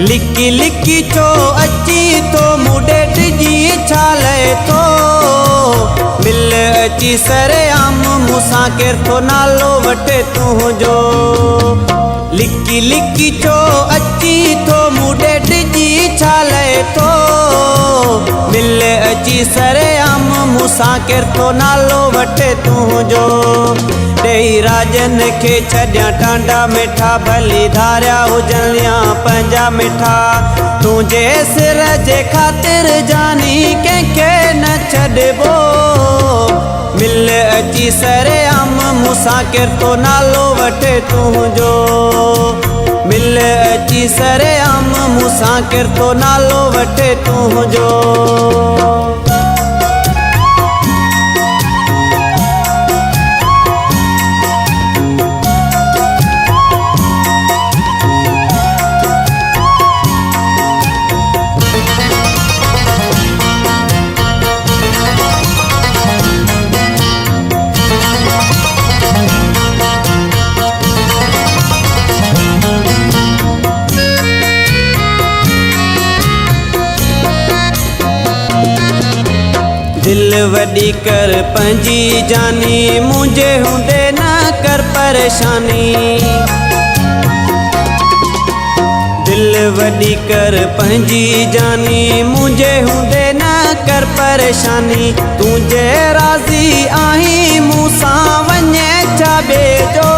लिकी लिकी चो अची तो मुडे डिजी छाले तो मिल अची सरे आम मूसा केर तो नालो वटे तुझो। लिकी लिकी चो अची तो मुडे डिजी छाले तो मिल अची सरे आम मूसा केर तो नालो वटे तुझो। डेई राजन के छड्या टांडा मिठा भली धारिया हुजनिया पंजा मिठा तुझे सिर जे खातिर जानी कंहिंखे न छॾबो। मिल अची सरे आम मूसा केर तो नालो वठे तुझो। मिल अची सरे आम मूसा केर तो नालो वठे तुझो। दिल वडी कर पंजी जानी मुझे हुंदे न कर परेशानी। दिल वडी कर पंजी जानी मुझे हुंदे न कर परेशानी। तुझे राजी आही मूसा वने छा बेजो।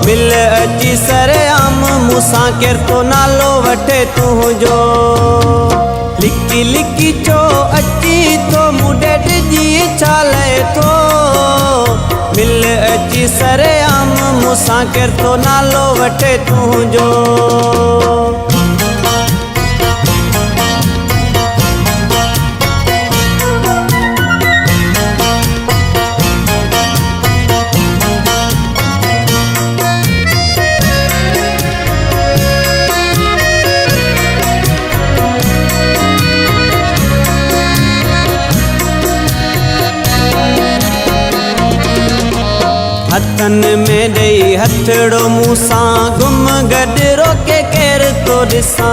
मिल अची सरे आम मूसा केर तो नालो वठे तुझो। लिकी लिकी चो अची तो मुडे डिजी छाले तो मिल अची सरे आम मूसा केर तो नालो वठे तुझो। हथन में दई हथड़ो मूसा गुम गड रोके केर तो दिसा।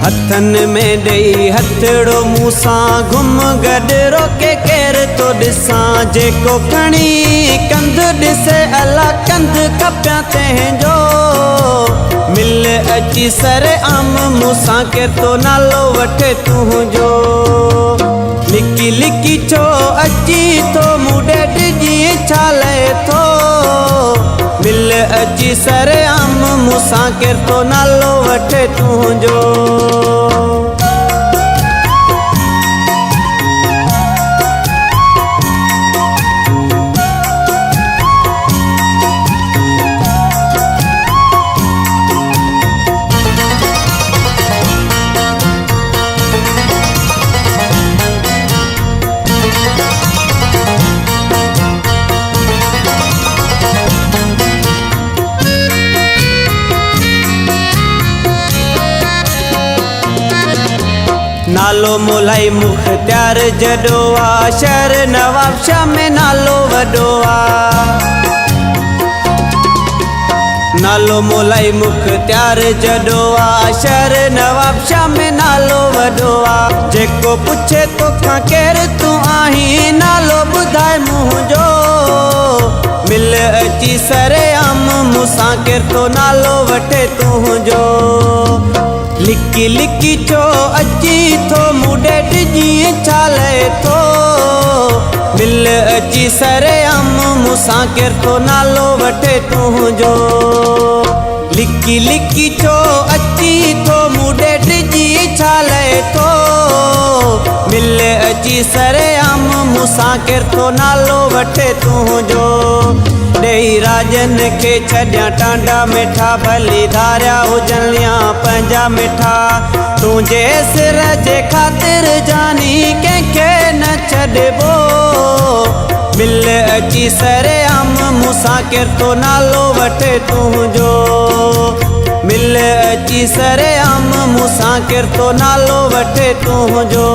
हथन में दई हथड़ो मूसा गुम गड रोके केर तो दिसा। जेको खणी कंध दिसे अला कंध कप्या तेंजो। मिल अची सरे आम मूसा केर तो नालो वठे तुझो। लिकी लिकी चो अची तो मुडे डिजी छाले तो मिल अची सरे आम मूसा केर तो नालो वठे तुझो। नालो मोलाई मुख्तियार जडो आ शहर नवाब शाह में नालो वडो आ। नालो मोलाई मुख्तियार जडो आ शहर नवाब शाह में नालो वडो आ। जेको पुछे तो खां केर तू आही नालो बुधाए मुझो। मिल अची सरे आम मूसा केर तो नालो वठे तुझो। लिकी लिकी चो अची तो मुडे डिजी छाले तो मिल अची सरे आम मूसा केर तो नालो वठे तुझो। लिकी लिकी चो अची तो मुडे डिजी छाले तो मिल अची सरे आम मूसा केर तो नालो वठे तुझो। डेई राजन के छड्या टांडा मिठा भली धारिया हुजनिया पंजा मिठा तुझे सिर जे खातिर जानी कंहिंखे न छॾबो। मिल अची सरे आम मूसा केर तो नालो वठे तुझो। मिल अची सरे आम मूसा केर तो नालो वठे तुझो।